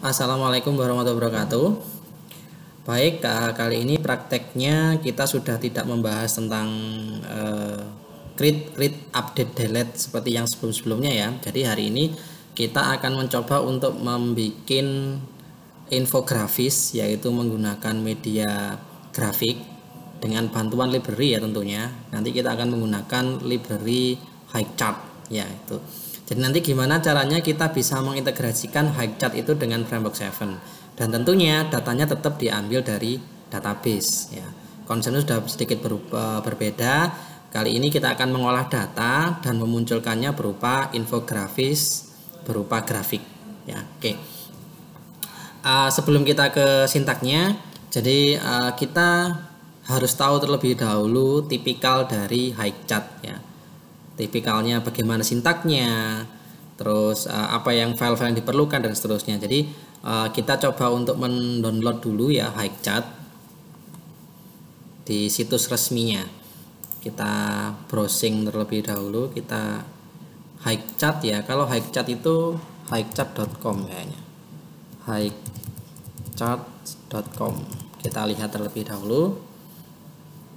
Assalamualaikum warahmatullahi wabarakatuh. Baik, kali ini prakteknya kita sudah tidak membahas tentang create, update, delete seperti yang sebelum-sebelumnya ya. Jadi hari ini kita akan mencoba untuk membuat infografis, yaitu menggunakan media grafik dengan bantuan library ya tentunya. Nanti kita akan menggunakan library Hightchart ya itu. Jadi nanti gimana caranya kita bisa mengintegrasikan Hightchart itu dengan Framework 7, dan tentunya datanya tetap diambil dari database ya. Konsepnya sudah sedikit berbeda. Kali ini kita akan mengolah data dan memunculkannya berupa infografis, berupa grafik ya. Oke. Sebelum kita ke sintaknya, jadi kita harus tahu terlebih dahulu tipikal dari Hightchart ya. Tipikalnya bagaimana sintaknya, terus apa yang file-file yang diperlukan dan seterusnya. Jadi kita coba untuk mendownload dulu ya Hightchart di situs resminya. Kita browsing terlebih dahulu, kita Hightchart ya. Kalau Hightchart itu hightchart.com kayaknya. Hightchart.com. Kita lihat terlebih dahulu.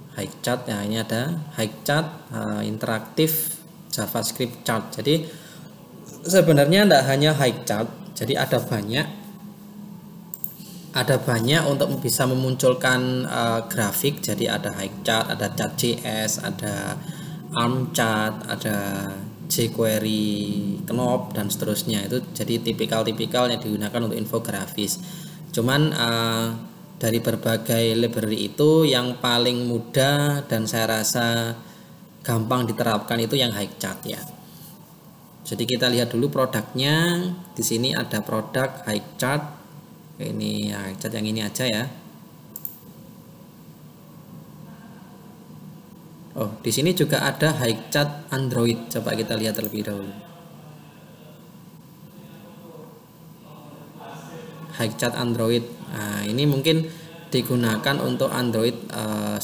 Hightchart ya, ini ada Hightchart interaktif JavaScript chart. Jadi sebenarnya tidak hanya Hightchart, jadi ada banyak untuk bisa memunculkan grafik. Jadi ada Hightchart, ada Chart.js, ada ARM-chart, ada jQuery, Knob dan seterusnya. Itu jadi tipikal-tipikal yang digunakan untuk infografis. Cuman dari berbagai library itu yang paling mudah dan saya rasa gampang diterapkan itu yang Hightchart ya. Jadi kita lihat dulu produknya. Di sini ada produk Hightchart. Ini Hightchart yang ini aja ya. Oh, di sini juga ada Hightchart Android. Coba kita lihat terlebih dahulu. Hightchart Android. Nah, ini mungkin digunakan untuk Android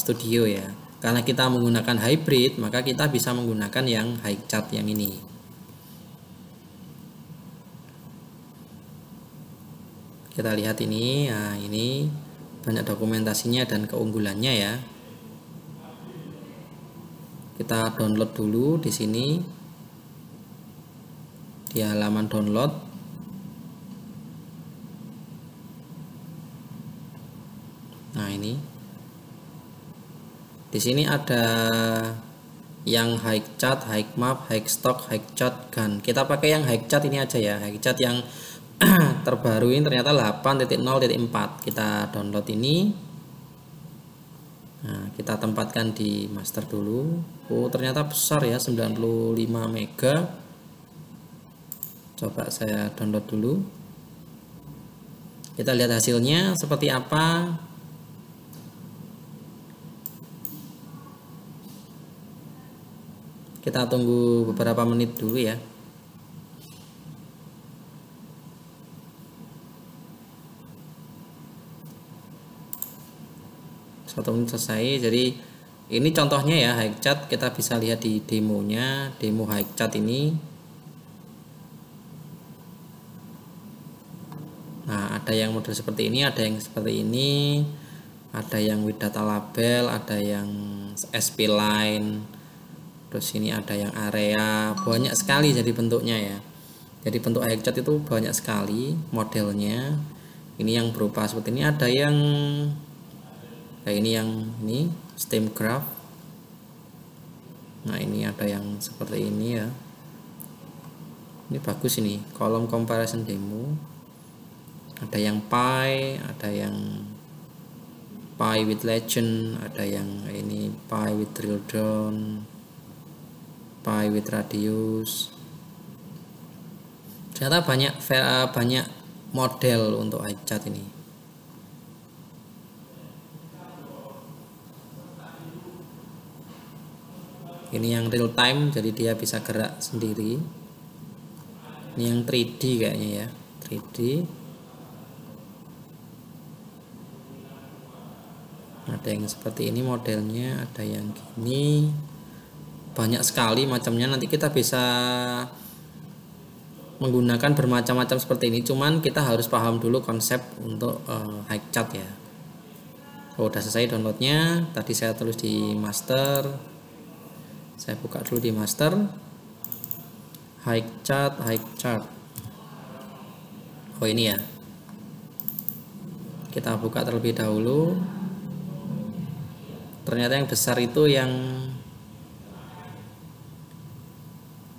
Studio ya. Karena kita menggunakan hybrid, maka kita bisa menggunakan yang Hightchart yang ini. Kita lihat ini. Nah, ini banyak dokumentasinya dan keunggulannya ya. Kita download dulu di sini. Di halaman download. Nah, ini di sini ada yang Hightchart, Hightmap, Hightstock, Hightchart Gun. Kita pakai yang Hightchart ini aja ya. Hightchart yang terbaru ini ternyata 8.0.4. Kita download ini. Nah, kita tempatkan di master dulu. Oh, ternyata besar ya, 95 mega. Coba saya download dulu. Kita lihat hasilnya seperti apa. Kita tunggu beberapa menit dulu ya. Satu menit selesai. Jadi ini contohnya ya Hightchart. Kita bisa lihat di demonya, demo Hightchart ini. Nah, ada yang model seperti ini, ada yang seperti ini, ada yang with data label, ada yang SP line. Terus ini ada yang area, banyak sekali jadi bentuknya ya. Jadi bentuk Hightchart itu banyak sekali modelnya. Ini yang berupa seperti ini, ada yang kayak ini, yang ini stem graph. Nah, ini ada yang seperti ini ya. Ini bagus ini, kolom comparison demo. Ada yang pie, ada yang pie with legend, ada yang ini pie with drill down, pie with radius. Ternyata banyak model untuk Hightchart ini. Ini yang real time, jadi dia bisa gerak sendiri. Ini yang 3D kayaknya ya, 3D. Ada yang seperti ini modelnya, ada yang gini. Banyak sekali macamnya. Nanti kita bisa menggunakan bermacam-macam seperti ini, cuman kita harus paham dulu konsep untuk Hikechat ya. Udah selesai downloadnya, tadi saya tulis di master, saya buka dulu di master Hikechat. Oh ini ya, kita buka terlebih dahulu. Ternyata yang besar itu yang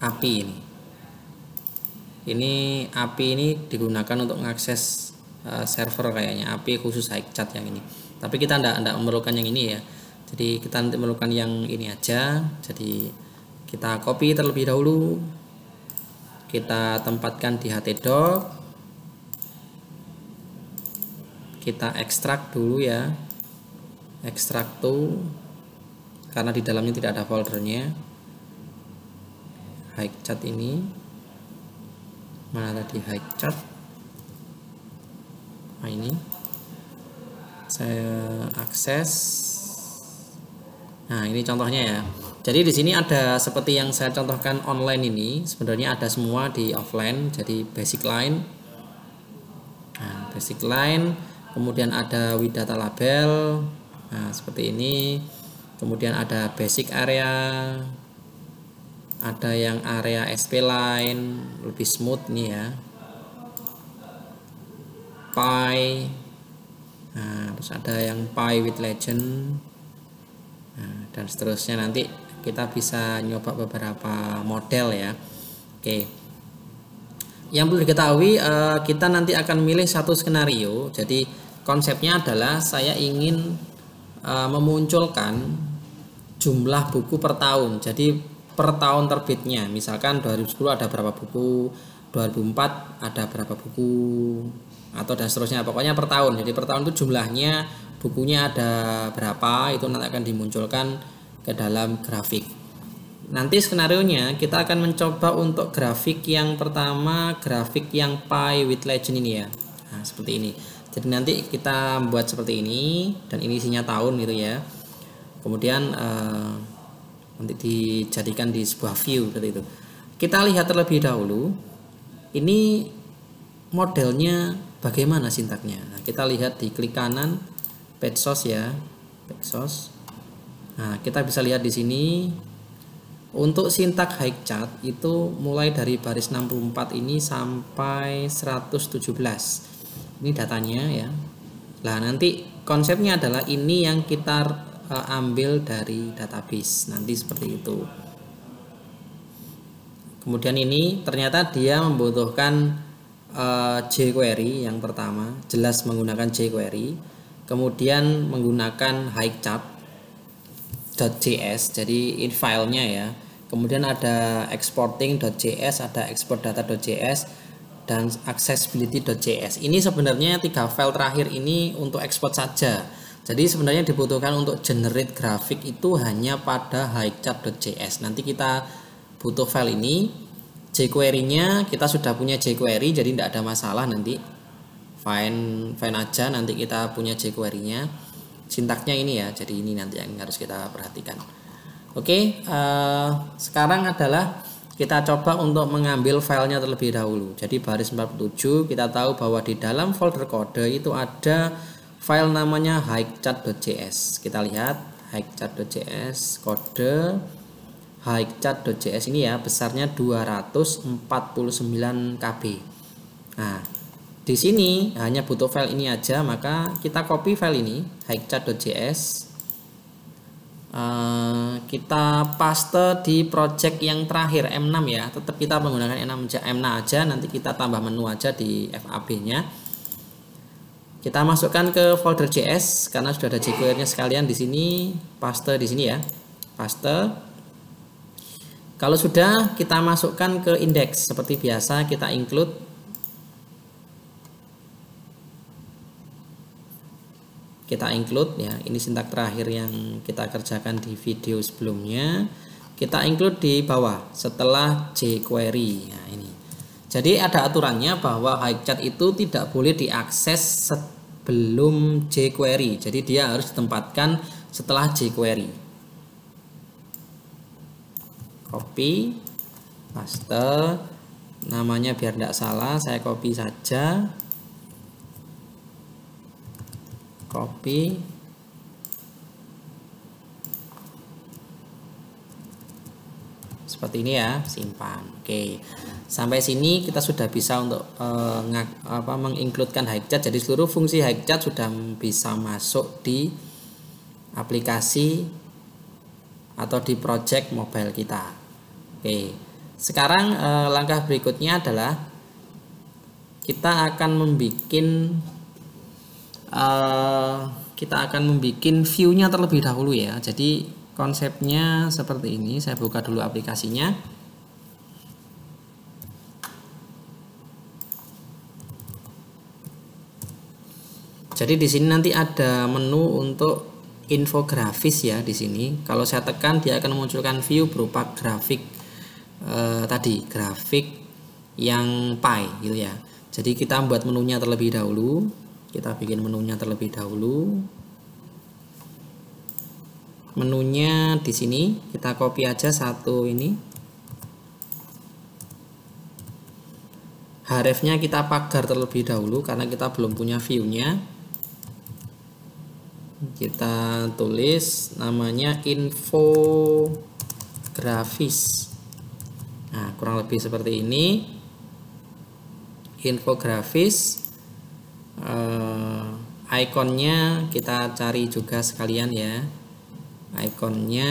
API ini API ini digunakan untuk mengakses server kayaknya, API khusus Hikechat yang ini. Tapi kita enggak memerlukan yang ini ya. Jadi kita nanti memerlukan yang ini aja. Jadi kita copy terlebih dahulu. Kita tempatkan di htdoc. Kita ekstrak dulu ya. Ekstrak to, karena di dalamnya tidak ada foldernya. Hikechat ini. Mana tadi Hikechat? Nah ini. Saya akses. Nah, ini contohnya ya. Jadi di sini ada seperti yang saya contohkan online ini, sebenarnya ada semua di offline. Jadi basic line. Nah, basic line, kemudian ada with data label. Nah, seperti ini. Kemudian ada basic area. Ada yang area SP line, lebih smooth nih ya. Pie. Nah, terus ada yang Pie with Legend. Nah, dan seterusnya, nanti kita bisa nyoba beberapa model ya. Oke. Yang perlu diketahui, kita nanti akan milih satu skenario. Jadi konsepnya adalah saya ingin memunculkan jumlah buku per tahun. Jadi per tahun terbitnya, misalkan 2010 ada berapa buku, 2004 ada berapa buku, atau dan seterusnya, pokoknya per tahun. Jadi per tahun itu jumlahnya bukunya ada berapa, itu nanti akan dimunculkan ke dalam grafik. Nanti skenarionya kita akan mencoba untuk grafik yang pertama, grafik yang Pie with Legend ini ya. Nah, seperti ini. Jadi nanti kita buat seperti ini, dan ini isinya tahun gitu ya. Kemudian nanti dijadikan di sebuah view seperti itu. Kita lihat terlebih dahulu ini modelnya bagaimana sintaknya. Nah, kita lihat di klik kanan page source ya, page source. Nah, kita bisa lihat di sini untuk sintak Hikechat itu mulai dari baris 64 ini sampai 117. Ini datanya ya. Nah, nanti konsepnya adalah ini yang kita ambil dari database, nanti seperti itu. Kemudian ini ternyata dia membutuhkan jQuery yang pertama, jelas menggunakan jQuery. Kemudian menggunakan Hikechat.js, jadi ini filenya ya. Kemudian ada exporting.js, ada exportdata.js, dan accessibility.js. Ini sebenarnya 3 file terakhir ini untuk ekspor saja. Jadi sebenarnya dibutuhkan untuk generate grafik itu hanya pada Hikechat.js. Nanti kita butuh file ini, jQuery-nya kita sudah punya jQuery, jadi tidak ada masalah nanti. Fine aja, nanti kita punya jQuery-nya. Sintaknya ini ya, jadi ini nanti yang harus kita perhatikan. Oke, sekarang adalah kita coba untuk mengambil filenya terlebih dahulu. Jadi baris 47 kita tahu bahwa di dalam folder kode itu ada file namanya Hikechat.js. Kita lihat Hikechat.js, kode Hikechat.js ini ya, besarnya 249 KB. Nah, di sini hanya butuh file ini aja, maka kita copy file ini Hikechat.js. Kita paste di project yang terakhir M6 ya. Tetap kita menggunakan M6 aja, nanti kita tambah menu aja di FAB-nya. Kita masukkan ke folder JS karena sudah ada jQuery-nya sekalian di sini, paste di sini ya. Paste. Kalau sudah, kita masukkan ke index seperti biasa, kita include. Kita include ya. Ini sintak terakhir yang kita kerjakan di video sebelumnya. Kita include di bawah setelah jQuery. Nah, ini. Jadi ada aturannya bahwa Hikechat itu tidak boleh diakses sebelum jQuery. Jadi dia harus ditempatkan setelah jQuery. Copy, paste. namanya biar tidak salah, saya copy saja, copy, seperti ini ya, simpan. Oke, sampai sini kita sudah bisa untuk mengincludekan high-chat. Jadi seluruh fungsi high-chat sudah bisa masuk di aplikasi atau di project mobile kita. Oke, sekarang langkah berikutnya adalah kita akan membuat view-nya terlebih dahulu ya. Jadi konsepnya seperti ini. Saya buka dulu aplikasinya. Jadi di sini nanti ada menu untuk infografis ya di sini. Kalau saya tekan dia akan memunculkan view berupa grafik grafik yang pie gitu ya. Jadi kita buat menunya terlebih dahulu. Kita bikin menunya terlebih dahulu. Menunya di sini kita copy aja satu ini. Href-nya kita pagar terlebih dahulu karena kita belum punya view-nya. Kita tulis namanya infografis. Nah, kurang lebih seperti ini. Infografis. Ikonnya kita cari juga sekalian ya. Ikonnya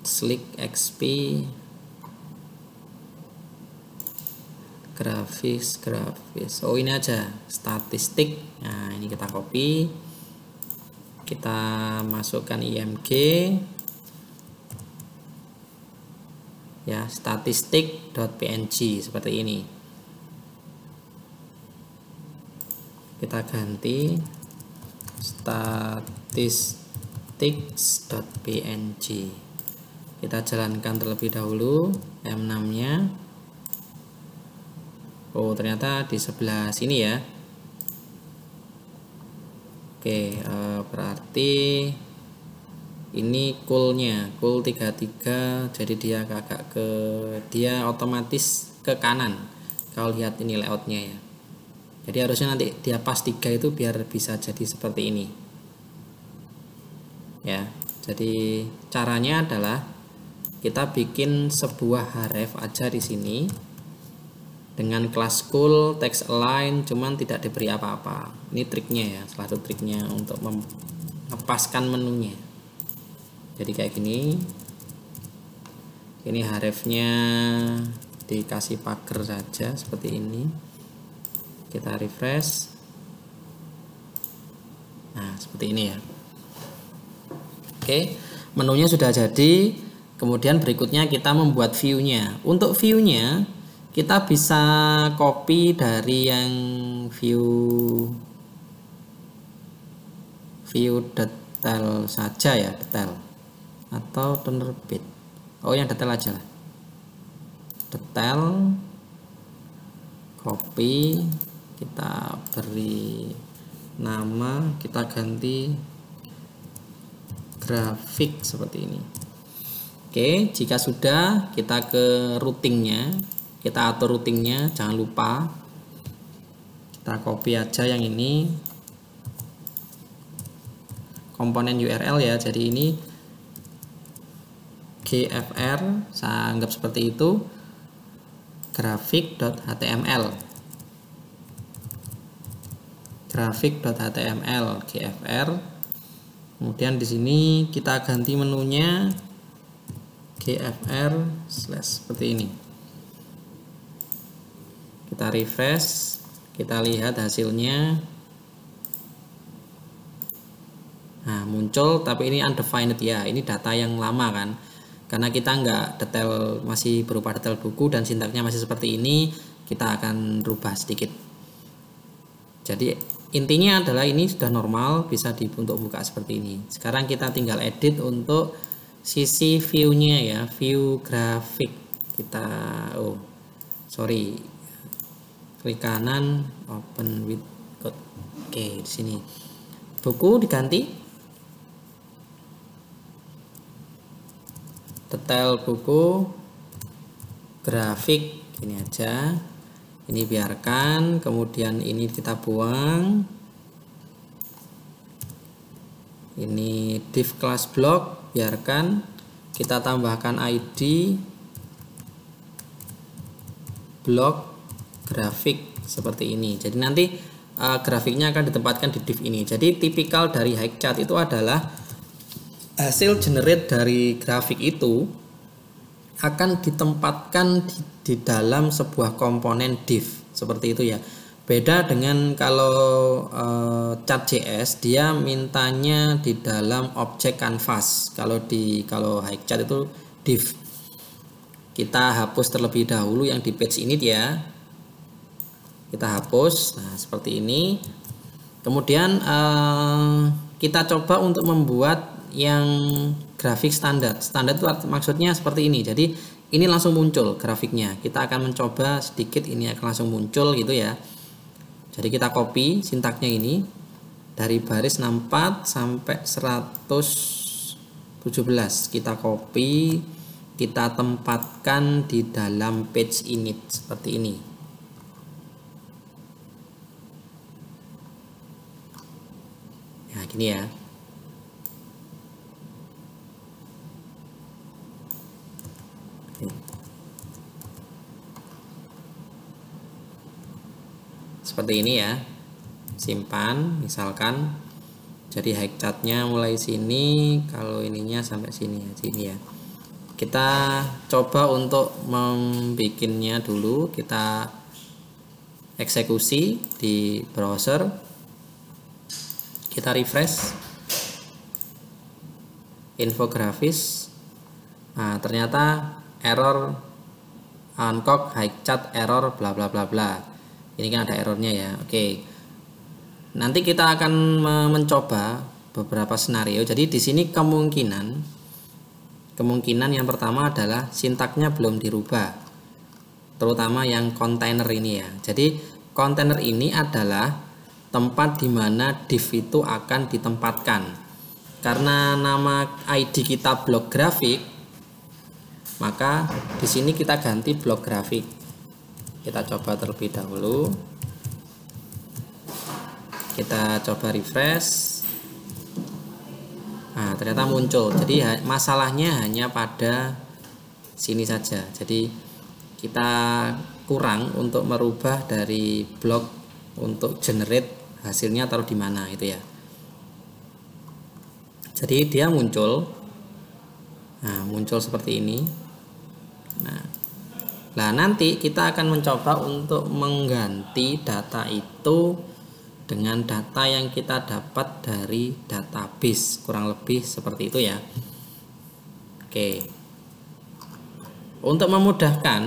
Slick XP grafis. Oh, ini aja statistik. Nah, ini kita copy, kita masukkan img ya, statistik.png seperti ini. Kita ganti statistics.png. Kita jalankan terlebih dahulu M6-nya. Oh, ternyata di sebelah sini ya. Oke, berarti ini coolnya, cool 33. Jadi dia otomatis ke kanan. Kalau lihat ini layoutnya ya. Jadi harusnya nanti dia pas 3 itu biar bisa jadi seperti ini. Ya, jadi caranya adalah kita bikin sebuah href aja di sini dengan kelas cool text align, cuman tidak diberi apa-apa. Ini triknya ya, salah satu triknya untuk mengepaskan menunya. Jadi kayak gini. Ini hrefnya dikasih pagar saja seperti ini. Kita refresh. Nah, seperti ini ya. Oke, menunya sudah jadi. Kemudian berikutnya kita membuat view-nya. Untuk view-nya kita bisa copy dari yang view detail saja ya, detail atau penerbit. Oh, yang detail aja lah. Detail, copy, kita beri nama, kita ganti grafik seperti ini. Oke, jika sudah, kita ke routingnya, kita atur routingnya, jangan lupa kita copy aja yang ini, komponen URL ya. Jadi ini GFR, saya anggap seperti itu, grafik.html, GFR. Kemudian di sini kita ganti menunya GFR/ seperti ini. Kita refresh, kita lihat hasilnya. Nah, muncul, tapi ini undefined ya. Ini data yang lama kan. Karena kita nggak detail, masih berupa detail buku dan sintaknya masih seperti ini, kita akan rubah sedikit. Jadi intinya adalah ini sudah normal, bisa untuk buka seperti ini. Sekarang kita tinggal edit untuk sisi view-nya ya, view grafik. Kita klik kanan, open with code. Oke, di sini buku diganti. detail buku grafik ini aja, ini biarkan, kemudian ini kita buang, ini div class block biarkan, kita tambahkan ID blok grafik seperti ini. Jadi nanti grafiknya akan ditempatkan di div ini. Jadi tipikal dari Hikeychat itu adalah hasil generate dari grafik itu akan ditempatkan di dalam sebuah komponen div seperti itu ya. Beda dengan kalau Chat.js, dia mintanya di dalam objek canvas. Kalau Hikeychat itu div. Kita hapus terlebih dahulu yang di page init ya. Kita hapus. Nah, seperti ini. Kemudian kita coba untuk membuat yang grafik standar. Standar itu maksudnya seperti ini. Jadi ini langsung muncul grafiknya. Kita akan mencoba sedikit, ini akan langsung muncul gitu ya. Jadi kita copy sintaknya ini dari baris 64 sampai 117. Kita copy, kita tempatkan di dalam page init seperti ini. Nah, gini ya. Seperti ini ya, simpan misalkan. Jadi Hikeychatnya mulai sini, kalau ininya sampai sini ya. Kita coba untuk membikinnya dulu. Kita eksekusi di browser, kita refresh infografis. Nah, ternyata error uncock Hikeychat error bla bla bla bla. Ini kan ada errornya ya. Oke. Nanti kita akan mencoba beberapa skenario. Jadi di sini kemungkinan yang pertama adalah sintaknya belum dirubah. Terutama yang kontainer ini ya. Jadi kontainer ini adalah tempat di mana div itu akan ditempatkan. Karena nama ID kita blok grafik, maka di sini kita ganti blok grafik. Kita coba terlebih dahulu. Kita coba refresh. Nah, ternyata muncul. Jadi masalahnya hanya pada sini saja. Jadi kita kurang untuk merubah dari blok untuk generate hasilnya taruh di mana itu ya. Jadi dia muncul. Nah, muncul seperti ini. Nah, nanti kita akan mencoba untuk mengganti data itu dengan data yang kita dapat dari database, kurang lebih seperti itu ya. Oke. Untuk memudahkan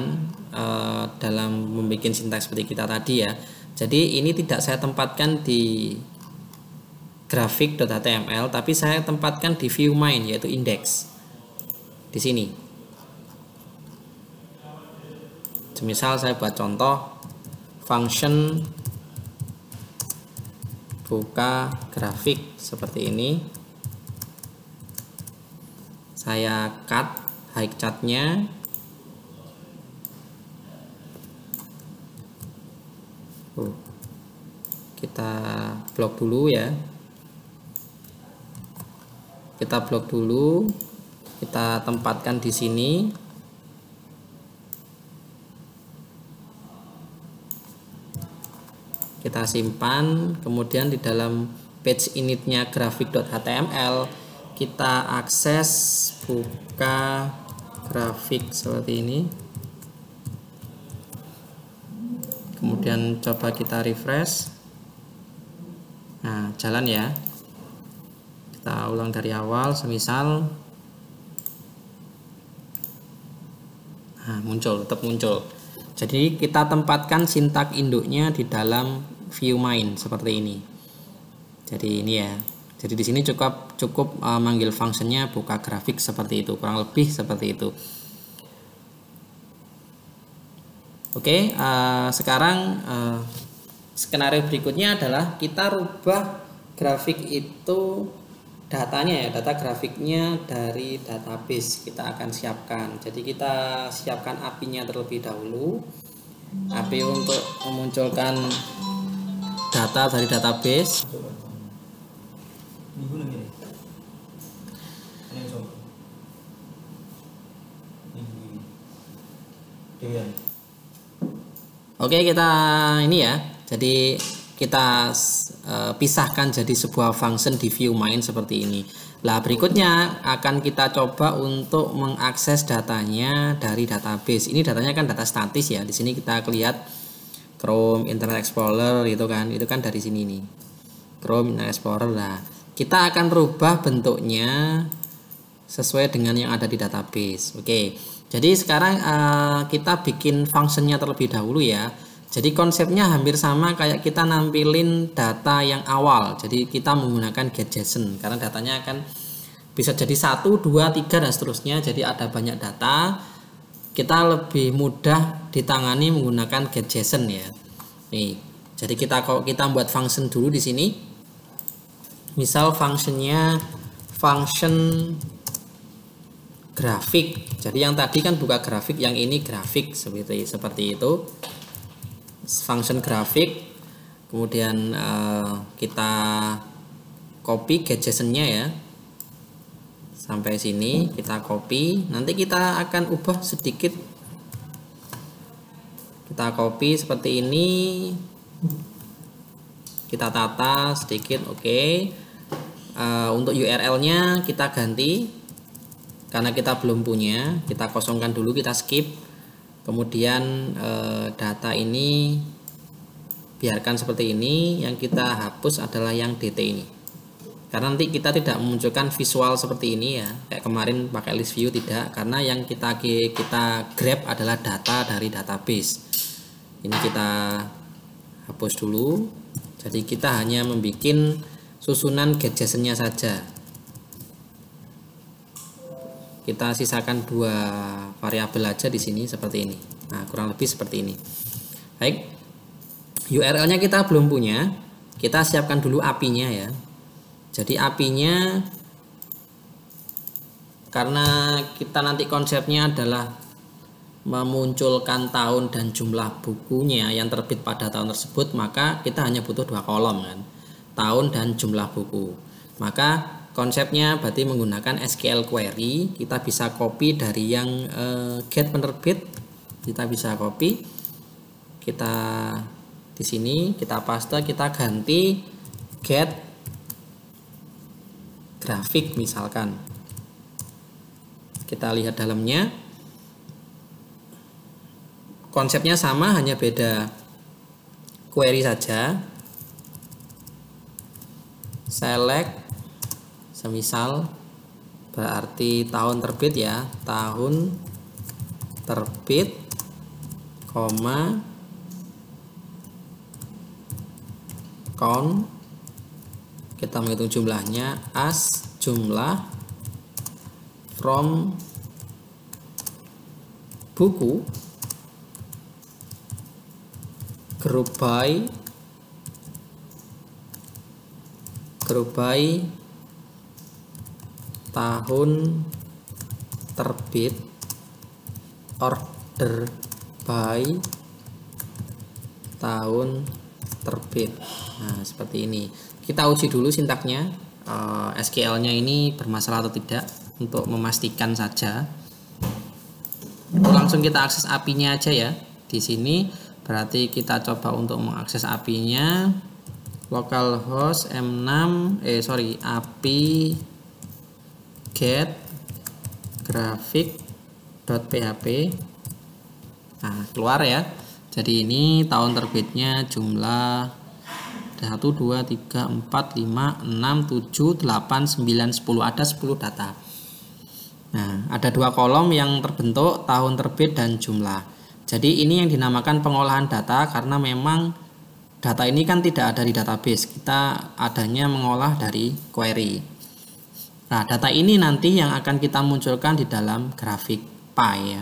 dalam membuat sintaks seperti kita tadi ya. Jadi ini tidak saya tempatkan di grafik.html, tapi saya tempatkan di view main, yaitu index. Di sini. Misal saya buat contoh function buka grafik seperti ini. Saya cut Hikeychatnya. Kita blok dulu ya. Kita blok dulu. Kita tempatkan di sini. Kita simpan, kemudian di dalam page initnya grafik.html kita akses buka grafik seperti ini. Kemudian coba kita refresh. Nah, jalan ya. Kita ulang dari awal, semisal. Nah, muncul, tetap muncul. Jadi kita tempatkan sintak induknya di dalam view main seperti ini. Jadi ini ya. Jadi di sini cukup manggil fungsinya buka grafik seperti itu, kurang lebih seperti itu. Oke, sekarang skenario berikutnya adalah kita rubah grafik itu datanya ya, data grafiknya dari database kita akan siapkan. Jadi kita siapkan API-nya terlebih dahulu. API untuk memunculkan data dari database. Oke, kita ini ya. Jadi kita pisahkan jadi sebuah function di view main seperti ini. Nah, berikutnya akan kita coba untuk mengakses datanya dari database. Ini datanya kan data statis ya. Di sini kita lihat Chrome, Internet Explorer gitu kan. Itu kan dari sini nih. Chrome, Internet Explorer. Nah, kita akan rubah bentuknya sesuai dengan yang ada di database. Oke. Jadi sekarang kita bikin functionnya terlebih dahulu ya. Jadi konsepnya hampir sama kayak kita nampilin data yang awal. Jadi kita menggunakan get.json karena datanya akan bisa jadi 1, 2, 3 dan seterusnya. Jadi ada banyak data. Kita lebih mudah ditangani menggunakan get.json ya. Nih. Jadi kita buat function dulu di sini. Misal functionnya function grafik. Jadi yang tadi kan buka grafik, yang ini grafik seperti itu. Function grafik, kemudian kita copy get.json-nya ya sampai sini, kita copy. Nanti kita akan ubah sedikit, kita copy seperti ini, kita tata sedikit. Oke. Untuk URL-nya kita ganti karena kita belum punya, kita kosongkan dulu, kita skip. Kemudian data ini biarkan seperti ini. Yang kita hapus adalah yang dt ini, karena nanti kita tidak memunculkan visual seperti ini ya, kayak kemarin pakai list view, tidak, karena yang kita grab adalah data dari database. Ini kita hapus dulu. Jadi kita hanya membuat susunan get.json-nya saja. Kita sisakan 2 variabel aja di sini seperti ini. Nah, kurang lebih seperti ini. Baik. URL-nya kita belum punya. Kita siapkan dulu API-nya ya. Jadi API-nya, karena kita nanti konsepnya adalah memunculkan tahun dan jumlah bukunya yang terbit pada tahun tersebut, maka kita hanya butuh 2 kolom kan. Tahun dan jumlah buku. Maka konsepnya berarti menggunakan SQL query. Kita bisa copy dari yang get penerbit, kita bisa copy, kita di sini kita paste, kita ganti get grafik misalkan. Kita lihat dalamnya, konsepnya sama, hanya beda query saja. Select semisal berarti tahun terbit ya, tahun terbit, koma, count, kita menghitung jumlahnya as jumlah from buku, group by tahun terbit, order by tahun terbit. Nah, seperti ini. Kita uji dulu sintaknya, SQL-nya ini bermasalah atau tidak, untuk memastikan saja. Langsung kita akses API-nya aja ya. Di sini berarti kita coba untuk mengakses API-nya, localhost API get graphic.php. Nah, keluar ya. Jadi ini tahun terbitnya jumlah 1, 2, 3, 4, 5, 6, 7, 8, 9, 10. Ada 10 data. Nah, ada 2 kolom yang terbentuk, tahun terbit dan jumlah. Jadi ini yang dinamakan pengolahan data, karena memang data ini kan tidak ada di database. Kita adanya mengolah dari query. Nah, data ini nanti yang akan kita munculkan di dalam grafik pie ya.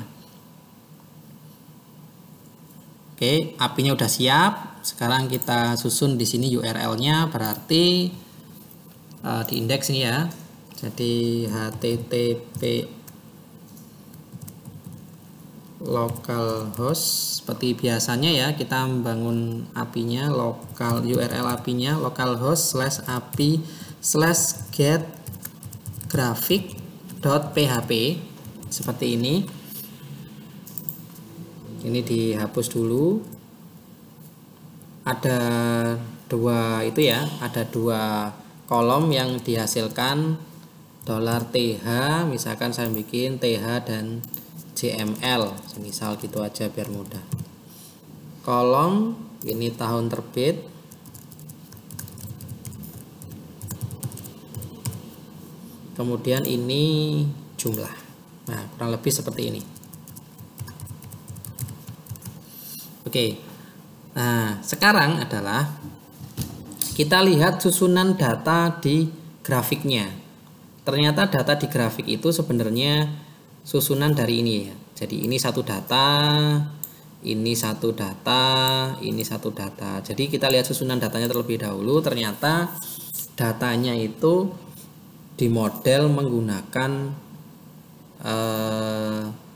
Oke, API-nya udah siap. Sekarang kita susun di sini URL-nya, berarti di indeks ini ya. Jadi http localhost seperti biasanya ya, kita membangun API-nya, lokal URL API-nya localhost/api/get graphic.php seperti ini. Ini dihapus dulu. Ada dua itu ya, ada dua kolom yang dihasilkan $th, misalkan saya bikin th dan JML, misal gitu aja biar mudah. Kolom ini tahun terbit, kemudian ini jumlah. Nah, kurang lebih seperti ini. Oke. Nah, sekarang adalah kita lihat susunan data di grafiknya. Ternyata data di grafik itu sebenarnya susunan dari ini ya. Jadi ini satu data, ini satu data, ini satu data. Jadi kita lihat susunan datanya terlebih dahulu. Ternyata datanya itu dimodel menggunakan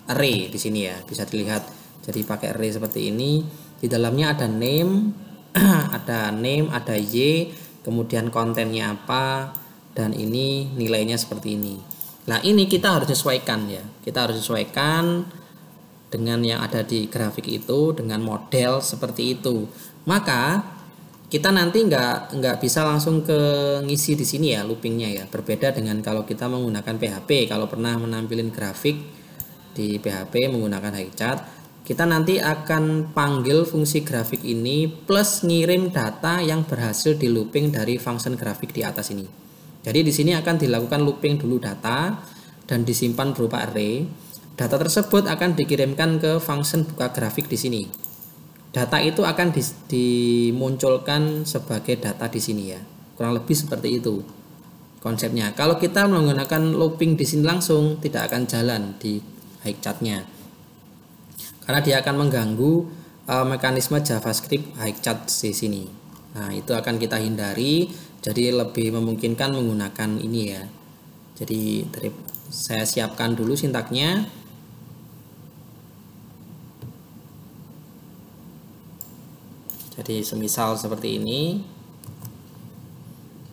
array di sini ya, bisa dilihat. Jadi pakai array seperti ini. Di dalamnya ada name, ada y, kemudian kontennya apa, dan ini nilainya seperti ini. Nah, ini kita harus sesuaikan ya. Kita harus sesuaikan dengan yang ada di grafik itu, dengan model seperti itu. Maka kita nanti nggak bisa langsung ke ngisi di sini ya, loopingnya ya. Berbeda dengan kalau kita menggunakan PHP. Kalau pernah menampilkan grafik di PHP menggunakan HighChat, kita nanti akan panggil fungsi grafik ini plus ngirim data yang berhasil di looping dari function grafik di atas ini. Jadi di sini akan dilakukan looping dulu data dan disimpan berupa array. Data tersebut akan dikirimkan ke function buka grafik di sini. Data itu akan dimunculkan sebagai data di sini ya. Kurang lebih seperti itu konsepnya. Kalau kita menggunakan looping di sini langsung, tidak akan jalan di HighChat-nya. Karena dia akan mengganggu mekanisme JavaScript HighChat di sini. Nah, itu akan kita hindari. Jadi lebih memungkinkan menggunakan ini ya. Jadi saya siapkan dulu sintaknya. Jadi semisal seperti ini.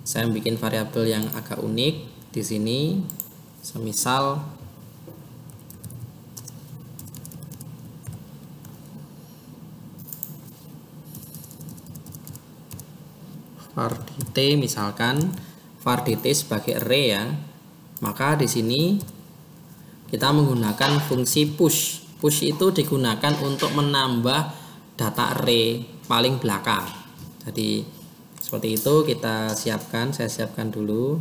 Saya bikin variabel yang agak unik di sini. Semisal var dt, misalkan var dt sebagai array ya, maka di sini kita menggunakan fungsi push. Push itu digunakan untuk menambah data array paling belakang. Jadi seperti itu kita siapkan. Saya siapkan dulu.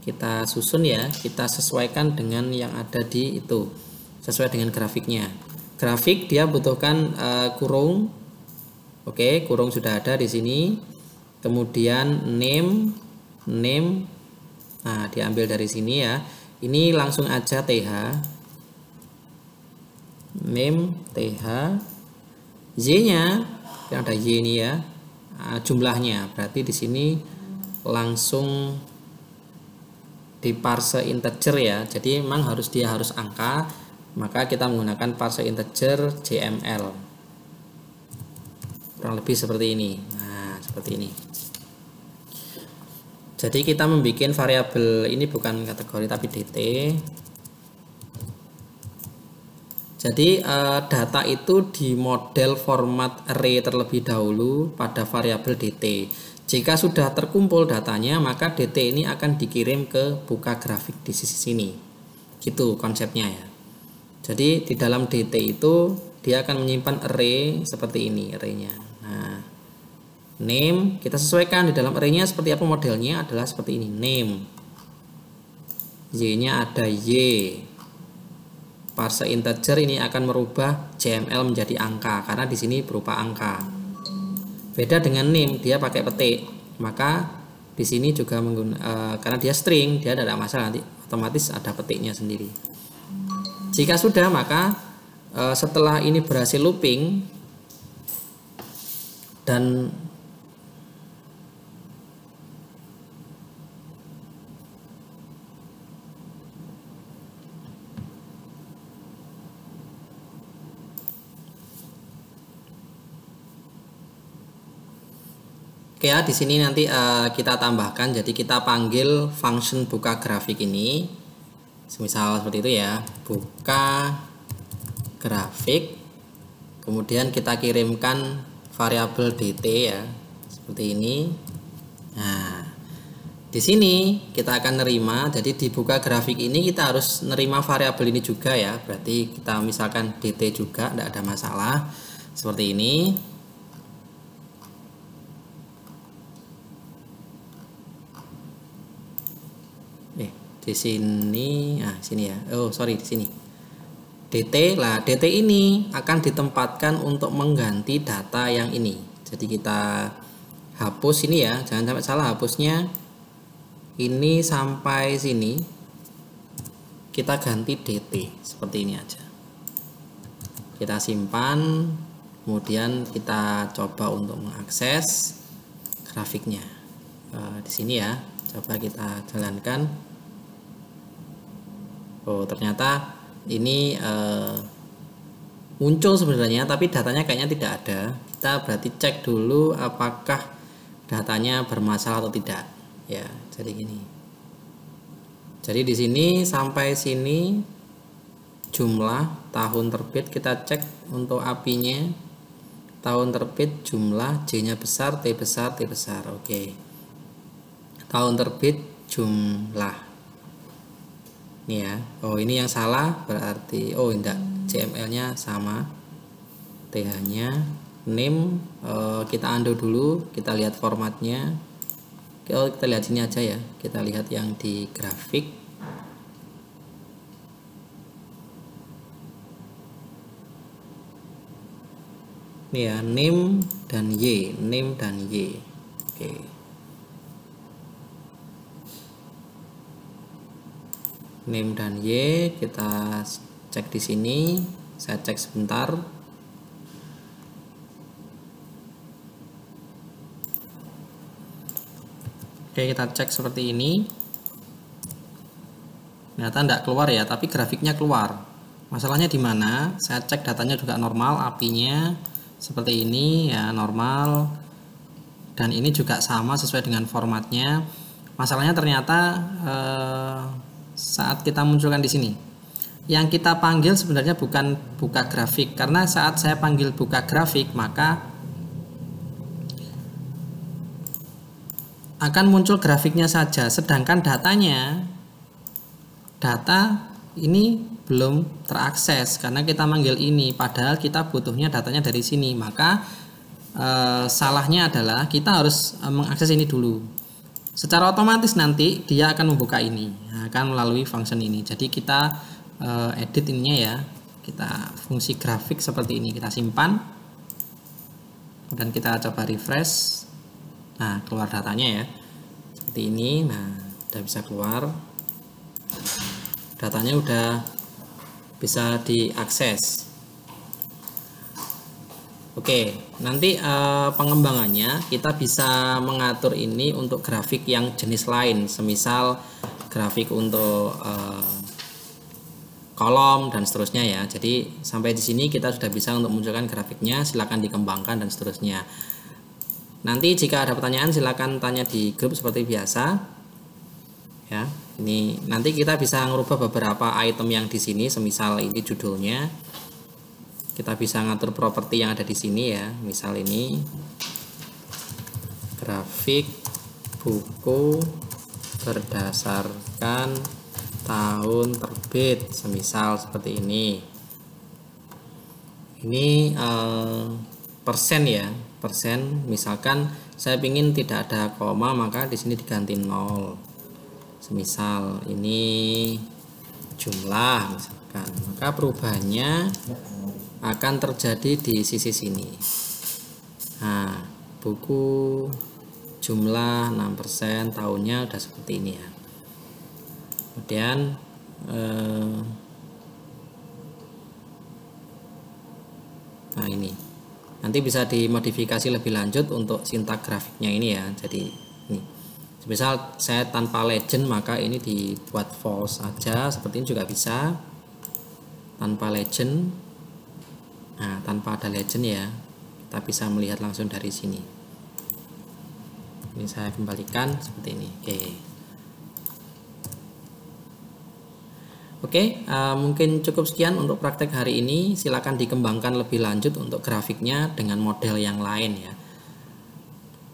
Kita susun ya, kita sesuaikan dengan yang ada di itu, sesuai dengan grafiknya. Grafik dia butuhkan kurung. Oke, kurung sudah ada di sini. Kemudian name. Nah, diambil dari sini ya. Ini langsung aja th. Name th. Y-nya, yang ada y ini ya. Jumlahnya. Berarti di sini langsung di parse integer ya. Jadi memang dia harus angka. Maka kita menggunakan parse integer JML. Kurang lebih seperti ini. Nah, seperti ini. Jadi kita membuat variabel ini bukan kategori tapi dt. Jadi data itu di model format array terlebih dahulu pada variabel dt. Jika sudah terkumpul datanya, maka dt ini akan dikirim ke buka grafik di sisi sini. Gitu konsepnya ya. Jadi di dalam dt itu dia akan menyimpan array seperti ini arraynya. Nah, name kita sesuaikan di dalam arraynya seperti apa modelnya, adalah seperti ini name. Y-nya ada y. Parse integer ini akan merubah JML menjadi angka karena di sini berupa angka. Beda dengan name, dia pakai petik. Maka di sini juga karena dia string, dia tidak ada masalah, nanti otomatis ada petiknya sendiri. Jika sudah, maka setelah ini berhasil looping dan Oke ya, di sini nanti kita tambahkan, jadi kita panggil function buka grafik ini, misal seperti itu ya, buka grafik, kemudian kita kirimkan variabel dt ya, seperti ini. Nah, di sini kita akan nerima, jadi dibuka grafik ini kita harus nerima variabel ini juga ya, berarti kita misalkan dt juga, tidak ada masalah, seperti ini. Di sini, sini ya. Oh, sorry, di sini. dt lah, dt ini akan ditempatkan untuk mengganti data yang ini. Jadi kita hapus ini ya, jangan sampai salah hapusnya. Ini sampai sini. Kita ganti dt seperti ini aja. Kita simpan, kemudian kita coba untuk mengakses grafiknya. Di sini ya, coba kita jalankan. Oh, ternyata ini muncul sebenarnya, tapi datanya kayaknya tidak ada. Kita berarti cek dulu apakah datanya bermasalah atau tidak. Ya, jadi gini. Jadi di sini sampai sini jumlah tahun terbit, kita cek untuk API-nya. Tahun terbit jumlah, J-nya besar, T besar, T besar. Oke. Tahun terbit jumlah. Ini ya. Oh, ini yang salah berarti enggak, CML-nya sama, TH-nya, name kita undo dulu, kita lihat formatnya. Kita lihat sini aja ya, kita lihat yang di grafik. Ini ya, name dan Y, name dan Y. Oke. Name dan Y kita cek di sini, saya cek sebentar. Oke, kita cek seperti ini. Ternyata tidak keluar ya, tapi grafiknya keluar. Masalahnya di mana? Saya cek datanya juga normal, API-nya seperti ini ya, normal. Dan ini juga sama sesuai dengan formatnya. Masalahnya ternyata saat kita munculkan di sini, yang kita panggil sebenarnya bukan buka grafik, karena saat saya panggil buka grafik maka akan muncul grafiknya saja, sedangkan data ini belum terakses karena kita manggil ini, padahal kita butuhnya datanya dari sini. Maka salahnya adalah kita harus mengakses ini dulu. Secara otomatis nanti dia akan membuka ini, akan melalui function ini. Jadi kita edit ininya ya, kita fungsi grafik seperti ini, kita simpan, dan kita coba refresh. Nah, keluar datanya ya, seperti ini. Nah, udah bisa keluar, datanya udah bisa diakses. Oke, nanti pengembangannya kita bisa mengatur ini untuk grafik yang jenis lain, semisal grafik untuk kolom dan seterusnya ya. Jadi sampai di sini kita sudah bisa untuk munculkan grafiknya, silakan dikembangkan dan seterusnya. Nanti jika ada pertanyaan silakan tanya di grup seperti biasa. Ya, ini nanti kita bisa merubah beberapa item yang di sini, semisal ini judulnya. Kita bisa ngatur properti yang ada di sini ya. Misal ini grafik buku berdasarkan tahun terbit, semisal seperti ini. Ini persen ya, persen. Misalkan saya ingin tidak ada koma, maka di sini diganti 0. Semisal ini jumlah misalkan, maka perubahannya akan terjadi di sisi sini. Nah, buku jumlah 6%, tahunnya udah seperti ini ya. Kemudian nah ini nanti bisa dimodifikasi lebih lanjut untuk sintak grafiknya ini ya. Jadi ini misal saya tanpa legend, maka ini dibuat false saja, seperti ini juga bisa tanpa legend. Nah, tanpa ada legend ya, kita bisa melihat langsung dari sini. Ini saya kembalikan seperti ini. Oke, mungkin cukup sekian untuk praktek hari ini. Silakan dikembangkan lebih lanjut untuk grafiknya dengan model yang lain ya.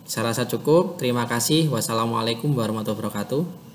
Saya rasa cukup. Terima kasih. Wassalamualaikum warahmatullahi wabarakatuh.